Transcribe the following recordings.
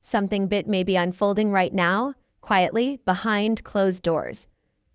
something bit may be unfolding right now, quietly, behind closed doors.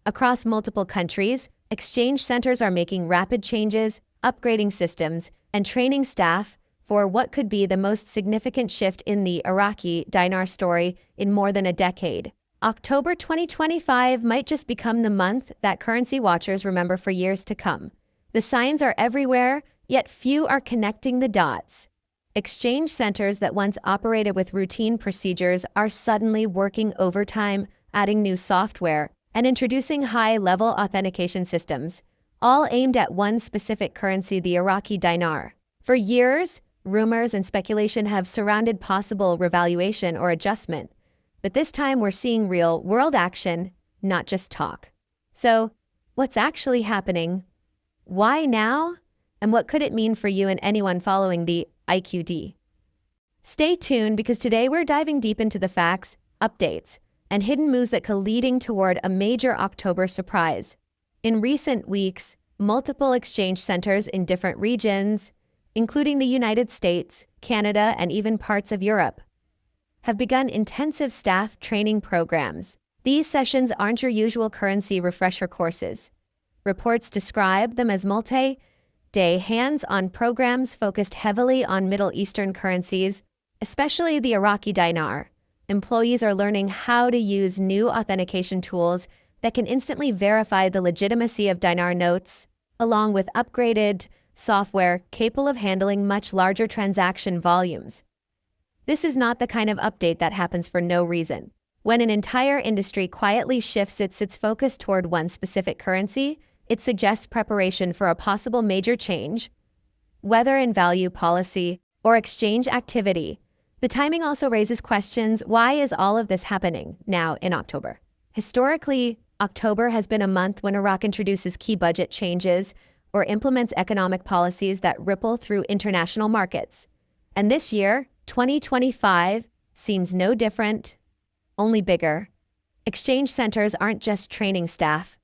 Across multiple countries, exchange centers are making rapid changes, upgrading systems, and training staff for what could be the most significant shift in the Iraqi dinar story in more than a decade. October 2025 might just become the month that currency watchers remember for years to come. The signs are everywhere, yet few are connecting the dots. Exchange centers that once operated with routine procedures are suddenly working overtime, adding new software, and introducing high-level authentication systems, all aimed at one specific currency, the Iraqi dinar. For years, rumors and speculation have surrounded possible revaluation or adjustment, but this time we're seeing real-world action, not just talk. So, what's actually happening? Why now? And what could it mean for you and anyone following the IQD? Stay tuned because today we're diving deep into the facts, updates, and hidden moves that could leading toward a major October surprise. In recent weeks, multiple exchange centers in different regions, including the United States, Canada, and even parts of Europe, have begun intensive staff training programs. These sessions aren't your usual currency refresher courses. Reports describe them as multi-day hands-on programs focused heavily on Middle Eastern currencies, especially the Iraqi dinar. Employees are learning how to use new authentication tools that can instantly verify the legitimacy of dinar notes, along with upgraded software capable of handling much larger transaction volumes. This is not the kind of update that happens for no reason. When an entire industry quietly shifts its focus toward one specific currency, it suggests preparation for a possible major change, whether in value policy or exchange activity. The timing also raises questions: why is all of this happening now in October? Historically, October has been a month when Iraq introduces key budget changes or implements economic policies that ripple through international markets. And this year, 2025, seems no different, only bigger. Exchange centers aren't just training staff.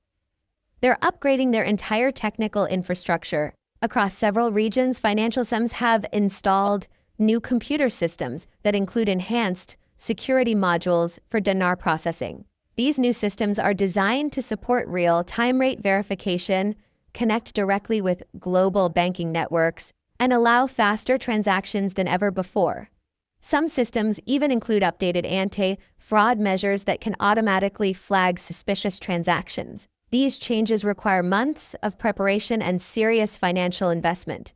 They're upgrading their entire technical infrastructure. Across several regions, financial centers have installed new computer systems that include enhanced security modules for dinar processing. These new systems are designed to support real-time rate verification, connect directly with global banking networks, and allow faster transactions than ever before. Some systems even include updated anti-fraud measures that can automatically flag suspicious transactions. These changes require months of preparation and serious financial investment.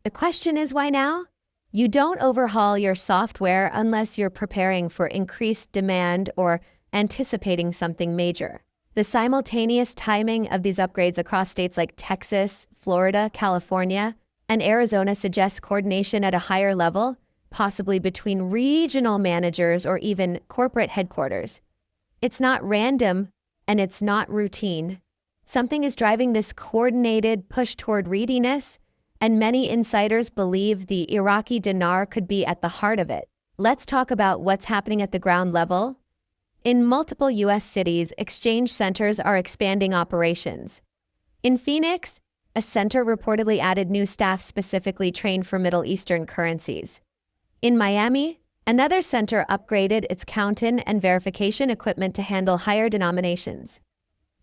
The question is, why now? You don't overhaul your software unless you're preparing for increased demand or anticipating something major. The simultaneous timing of these upgrades across states like Texas, Florida, California, and Arizona suggests coordination at a higher level, possibly between regional managers or even corporate headquarters. It's not random, and it's not routine. Something is driving this coordinated push toward readiness, and many insiders believe the Iraqi dinar could be at the heart of it. Let's talk about what's happening at the ground level. In multiple U.S. cities, exchange centers are expanding operations. In Phoenix, a center reportedly added new staff specifically trained for Middle Eastern currencies. In Miami, another center upgraded its count-in and verification equipment to handle higher denominations.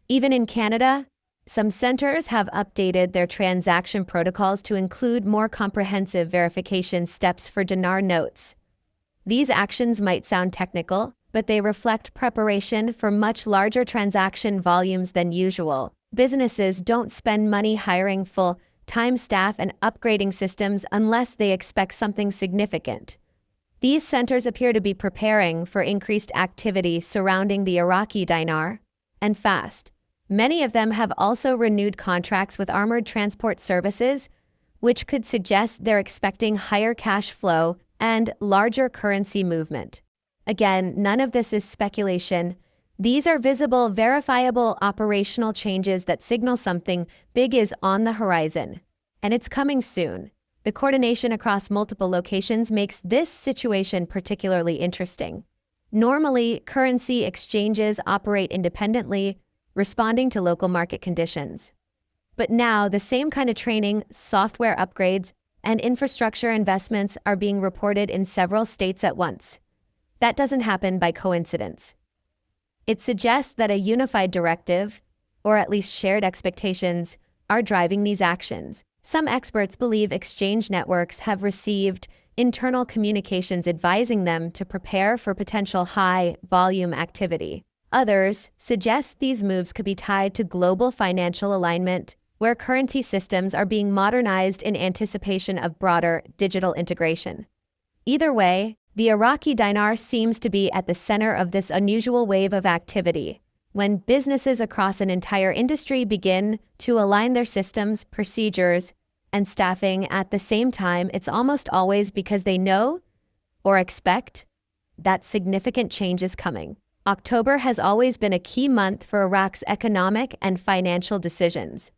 Even in Canada, some centers have updated their transaction protocols to include more comprehensive verification steps for dinar notes. These actions might sound technical, but they reflect preparation for much larger transaction volumes than usual. Businesses don't spend money hiring full-time staff and upgrading systems unless they expect something significant. These centers appear to be preparing for increased activity surrounding the Iraqi dinar, and fast. Many of them have also renewed contracts with armored transport services, which could suggest they're expecting higher cash flow and larger currency movement. Again, none of this is speculation. These are visible, verifiable operational changes that signal something big is on the horizon, and it's coming soon. The coordination across multiple locations makes this situation particularly interesting. Normally, currency exchanges operate independently, responding to local market conditions. But now, the same kind of training, software upgrades, and infrastructure investments are being reported in several states at once. That doesn't happen by coincidence. It suggests that a unified directive, or at least shared expectations, are driving these actions. Some experts believe exchange networks have received internal communications advising them to prepare for potential high-volume activity. Others suggest these moves could be tied to global financial alignment, where currency systems are being modernized in anticipation of broader digital integration. Either way, the Iraqi dinar seems to be at the center of this unusual wave of activity. When businesses across an entire industry begin to align their systems, procedures, and staffing at the same time, it's almost always because they know or expect that significant change is coming. October has always been a key month for Iraq's economic and financial decisions.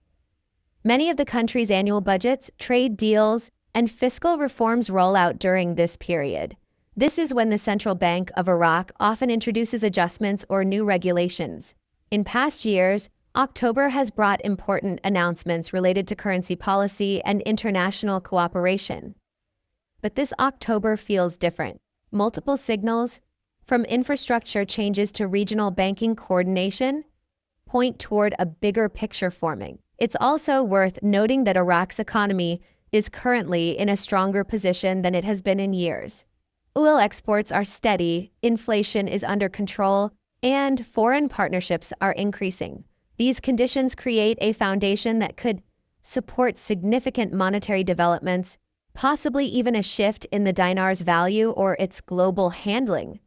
Many of the country's annual budgets, trade deals, and fiscal reforms roll out during this period. This is when the Central Bank of Iraq often introduces adjustments or new regulations. In past years, October has brought important announcements related to currency policy and international cooperation. But this October feels different. Multiple signals, from infrastructure changes to regional banking coordination, point toward a bigger picture forming. It's also worth noting that Iraq's economy is currently in a stronger position than it has been in years. Oil exports are steady, inflation is under control, and foreign partnerships are increasing. These conditions create a foundation that could support significant monetary developments, possibly even a shift in the dinar's value or its global handling.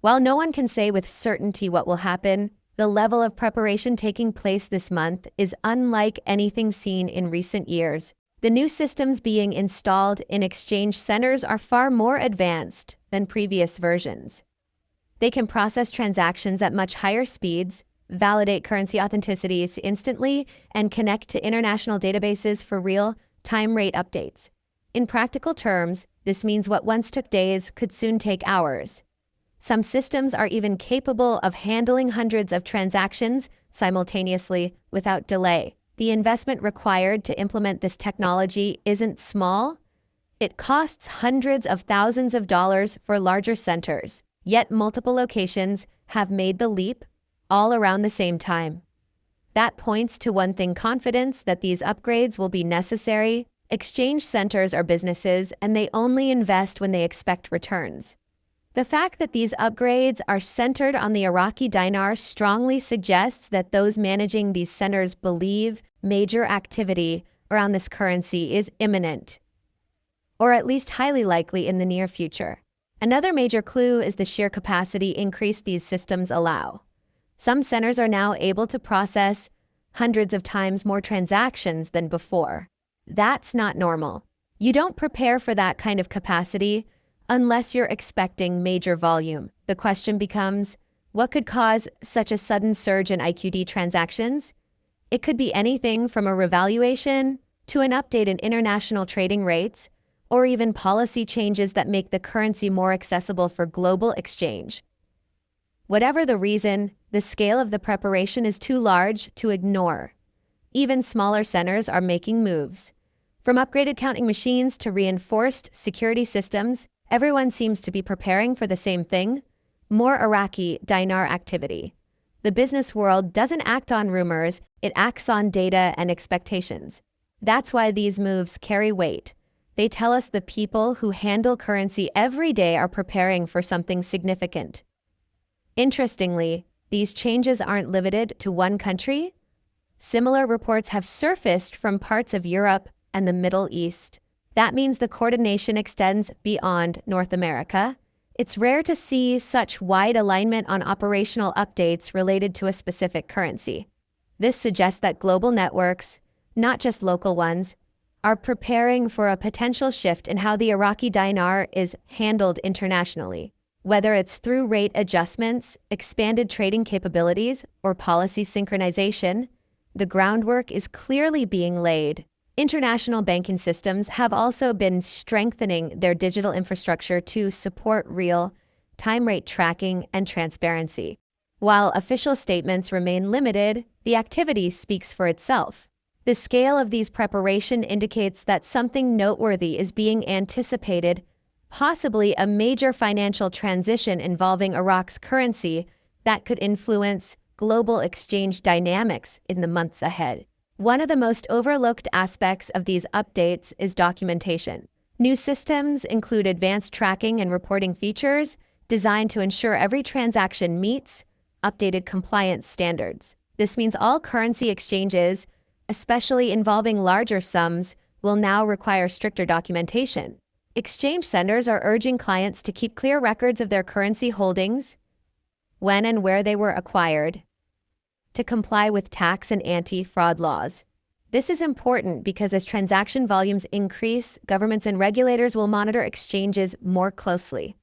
While no one can say with certainty what will happen, the level of preparation taking place this month is unlike anything seen in recent years. The new systems being installed in exchange centers are far more advanced than previous versions. They can process transactions at much higher speeds, validate currency authenticities instantly, and connect to international databases for real-time rate updates. In practical terms, this means what once took days could soon take hours. Some systems are even capable of handling hundreds of transactions simultaneously without delay. The investment required to implement this technology isn't small. It costs hundreds of thousands of dollars for larger centers, yet multiple locations have made the leap all around the same time. That points to one thing: confidence that these upgrades will be necessary. Exchange centers are businesses, and they only invest when they expect returns. The fact that these upgrades are centered on the Iraqi dinar strongly suggests that those managing these centers believe major activity around this currency is imminent, or at least highly likely in the near future. Another major clue is the sheer capacity increase these systems allow. Some centers are now able to process hundreds of times more transactions than before. That's not normal. You don't prepare for that kind of capacity unless you're expecting major volume. The question becomes, what could cause such a sudden surge in IQD transactions? It could be anything from a revaluation to an update in international trading rates, or even policy changes that make the currency more accessible for global exchange. Whatever the reason, the scale of the preparation is too large to ignore. Even smaller centers are making moves. From upgraded counting machines to reinforced security systems, everyone seems to be preparing for the same thing: more Iraqi dinar activity. The business world doesn't act on rumors, it acts on data and expectations. That's why these moves carry weight. They tell us the people who handle currency every day are preparing for something significant. Interestingly, these changes aren't limited to one country. Similar reports have surfaced from parts of Europe and the Middle East. That means the coordination extends beyond North America. It's rare to see such wide alignment on operational updates related to a specific currency. This suggests that global networks, not just local ones, are preparing for a potential shift in how the Iraqi dinar is handled internationally. Whether it's through rate adjustments, expanded trading capabilities, or policy synchronization, the groundwork is clearly being laid. International banking systems have also been strengthening their digital infrastructure to support real-time rate tracking and transparency. While official statements remain limited, the activity speaks for itself. The scale of these preparation indicates that something noteworthy is being anticipated possibly a major financial transition involving Iraq's currency that could influence global exchange dynamics in the months ahead. One of the most overlooked aspects of these updates is documentation. New systems include advanced tracking and reporting features designed to ensure every transaction meets updated compliance standards. This means all currency exchanges, especially involving larger sums, will now require stricter documentation. Exchange centers are urging clients to keep clear records of their currency holdings, when and where they were acquired, to comply with tax and anti-fraud laws. This is important because as transaction volumes increase, governments and regulators will monitor exchanges more closely.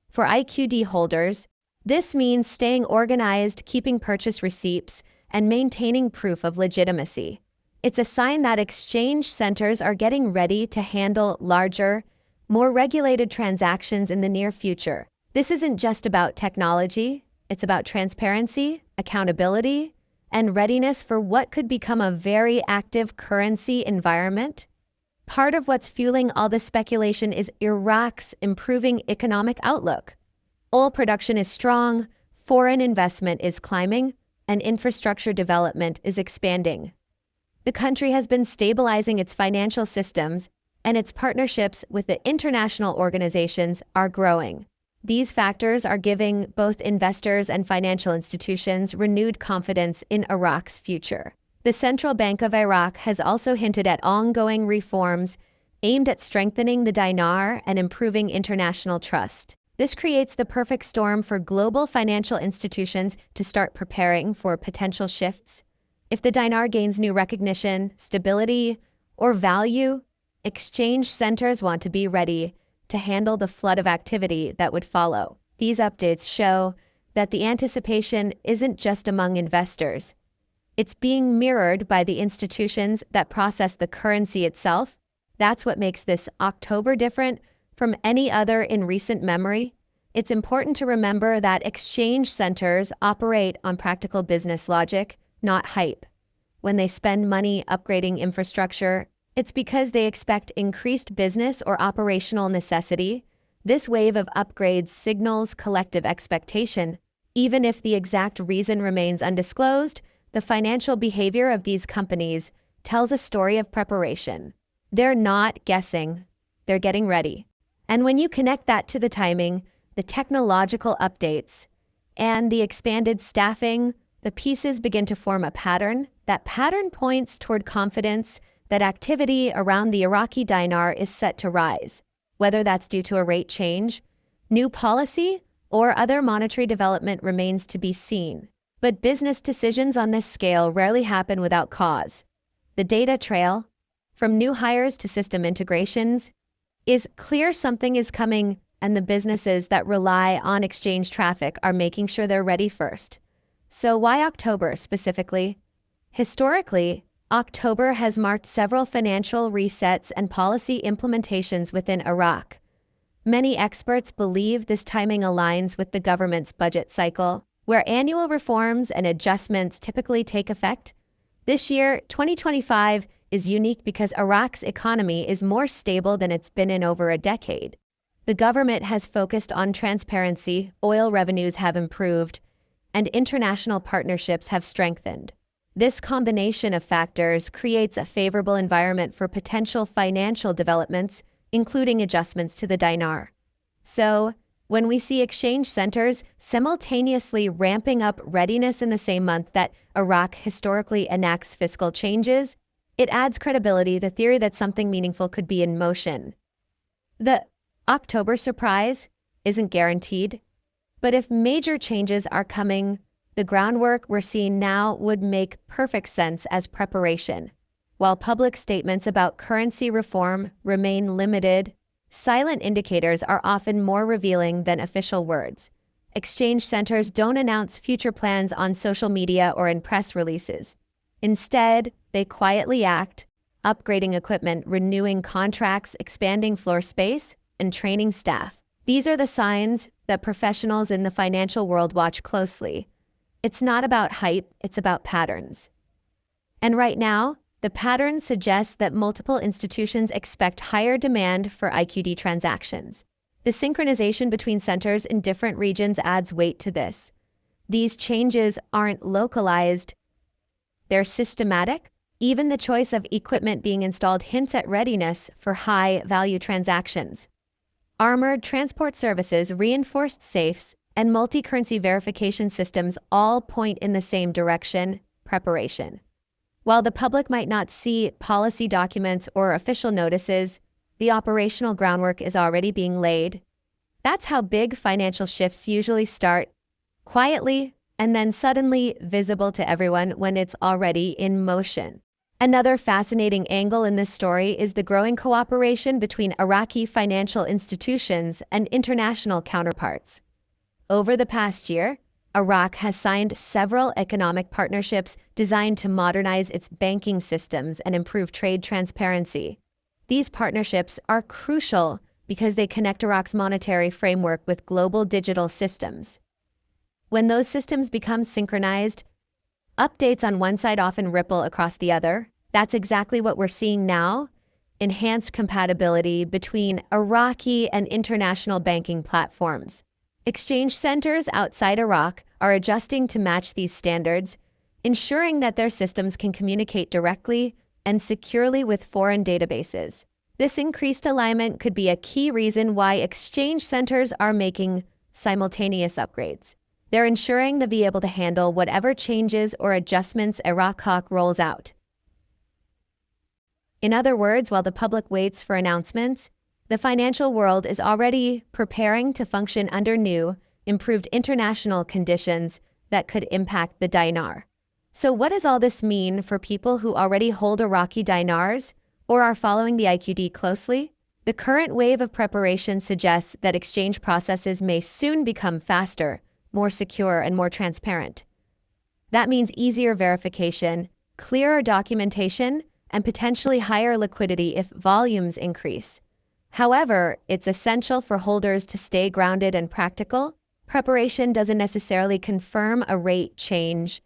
For IQD holders, this means staying organized, keeping purchase receipts, and maintaining proof of legitimacy. It's a sign that exchange centers are getting ready to handle larger, more regulated transactions in the near future. This isn't just about technology, it's about transparency, accountability, and readiness for what could become a very active currency environment. Part of what's fueling all this speculation is Iraq's improving economic outlook. Oil production is strong, foreign investment is climbing, and infrastructure development is expanding. The country has been stabilizing its financial systems, and its partnerships with the international organizations are growing. These factors are giving both investors and financial institutions renewed confidence in Iraq's future. The Central Bank of Iraq has also hinted at ongoing reforms aimed at strengthening the dinar and improving international trust. This creates the perfect storm for global financial institutions to start preparing for potential shifts. If the dinar gains new recognition, stability, or value, exchange centers want to be ready to handle the flood of activity that would follow. These updates show that the anticipation isn't just among investors. It's being mirrored by the institutions that process the currency itself. That's what makes this October different from any other in recent memory. It's important to remember that exchange centers operate on practical business logic, not hype. When they spend money upgrading infrastructure, it's because they expect increased business or operational necessity. This wave of upgrades signals collective expectation. Even if the exact reason remains undisclosed, the financial behavior of these companies tells a story of preparation. They're not guessing, they're getting ready. And when you connect that to the timing, the technological updates, and the expanded staffing, the pieces begin to form a pattern. That pattern points toward confidence that activity around the Iraqi dinar is set to rise, whether that's due to a rate change, new policy, or other monetary development remains to be seen. But business decisions on this scale rarely happen without cause. The data trail, from new hires to system integrations, is clear something is coming, and the businesses that rely on exchange traffic are making sure they're ready first. So why October specifically? Historically, October has marked several financial resets and policy implementations within Iraq. Many experts believe this timing aligns with the government's budget cycle, where annual reforms and adjustments typically take effect. This year, 2025, is unique because Iraq's economy is more stable than it's been in over a decade. The government has focused on transparency, oil revenues have improved, and international partnerships have strengthened. This combination of factors creates a favorable environment for potential financial developments, including adjustments to the dinar. So, when we see exchange centers simultaneously ramping up readiness in the same month that Iraq historically enacts fiscal changes, it adds credibility to the theory that something meaningful could be in motion. The October surprise isn't guaranteed, but if major changes are coming, the groundwork we're seeing now would make perfect sense as preparation. While public statements about currency reform remain limited, silent indicators are often more revealing than official words. Exchange centers don't announce future plans on social media or in press releases. Instead, they quietly act, upgrading equipment, renewing contracts, expanding floor space, and training staff. These are the signs that professionals in the financial world watch closely. It's not about hype, it's about patterns. And right now, The pattern suggests that multiple institutions expect higher demand for IQD transactions. The synchronization between centers in different regions adds weight to this. These changes aren't localized, they're systematic. Even the choice of equipment being installed hints at readiness for high-value transactions. Armored transport services, reinforced safes, and multi-currency verification systems all point in the same direction: preparation. While the public might not see policy documents or official notices, the operational groundwork is already being laid. That's how big financial shifts usually start, quietly and then suddenly visible to everyone when it's already in motion. Another fascinating angle in this story is the growing cooperation between Iraqi financial institutions and international counterparts. Over the past year, Iraq has signed several economic partnerships designed to modernize its banking systems and improve trade transparency. These partnerships are crucial because they connect Iraq's monetary framework with global digital systems. When those systems become synchronized, updates on one side often ripple across the other. That's exactly what we're seeing now: enhanced compatibility between Iraqi and international banking platforms. Exchange centers outside Iraq are adjusting to match these standards, ensuring that their systems can communicate directly and securely with foreign databases. This increased alignment could be a key reason why exchange centers are making simultaneous upgrades. They're ensuring they'll be able to handle whatever changes or adjustments Iraq rolls out. In other words, while the public waits for announcements, the financial world is already preparing to function under new, improved international conditions that could impact the dinar. So what does all this mean for people who already hold Iraqi dinars or are following the IQD closely? The current wave of preparation suggests that exchange processes may soon become faster, more secure, and more transparent. That means easier verification, clearer documentation, and potentially higher liquidity if volumes increase. However, it's essential for holders to stay grounded and practical. Preparation doesn't necessarily confirm a rate change.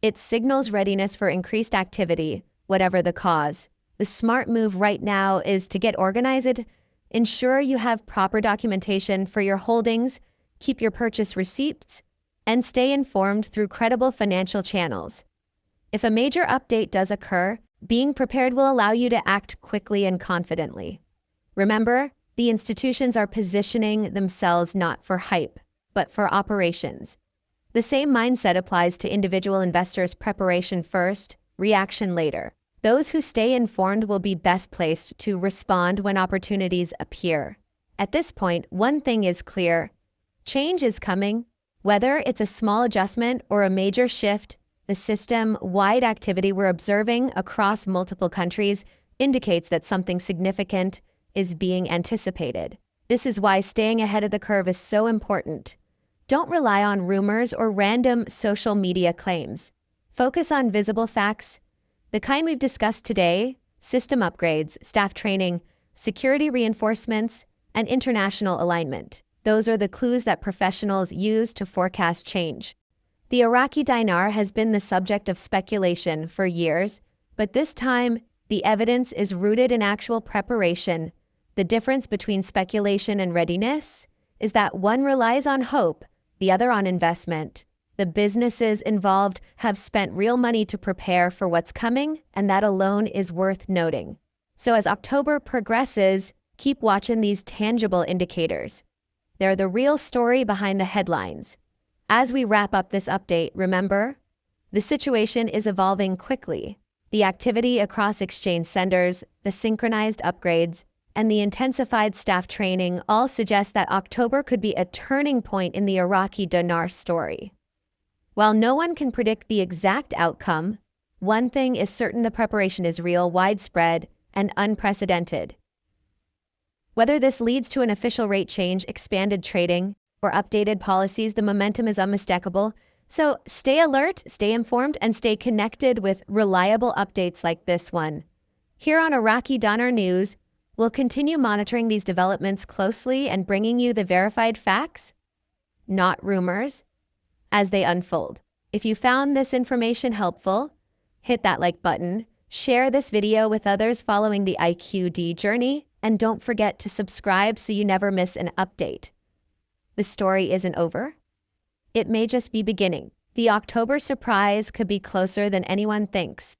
It signals readiness for increased activity, whatever the cause. The smart move right now is to get organized, ensure you have proper documentation for your holdings, keep your purchase receipts, and stay informed through credible financial channels. If a major update does occur, being prepared will allow you to act quickly and confidently. Remember, the institutions are positioning themselves not for hype, but for operations. The same mindset applies to individual investors: preparation first, reaction later. Those who stay informed will be best placed to respond when opportunities appear. At this point, one thing is clear: change is coming. Whether it's a small adjustment or a major shift, the system-wide activity we're observing across multiple countries indicates that something significant is being anticipated. This is why staying ahead of the curve is so important. Don't rely on rumors or random social media claims. Focus on visible facts, the kind we've discussed today: system upgrades, staff training, security reinforcements, and international alignment. Those are the clues that professionals use to forecast change. The Iraqi dinar has been the subject of speculation for years, but this time, the evidence is rooted in actual preparation. The difference between speculation and readiness is that one relies on hope, the other on investment. The businesses involved have spent real money to prepare for what's coming, and that alone is worth noting. So as October progresses, keep watching these tangible indicators. They're the real story behind the headlines. As we wrap up this update, remember, the situation is evolving quickly. The activity across exchange centers, the synchronized upgrades, and the intensified staff training all suggest that October could be a turning point in the Iraqi dinar story. While no one can predict the exact outcome, one thing is certain: the preparation is real, widespread, and unprecedented. Whether this leads to an official rate change, expanded trading, or updated policies, the momentum is unmistakable. So stay alert, stay informed, and stay connected with reliable updates like this one. Here on Iraqi Dinar News, we'll continue monitoring these developments closely and bringing you the verified facts, not rumors, as they unfold. If you found this information helpful, hit that like button, Share this video with others following the IQD journey, and don't forget to subscribe so you never miss an update. The story isn't over. It may just be beginning. The October surprise could be closer than anyone thinks.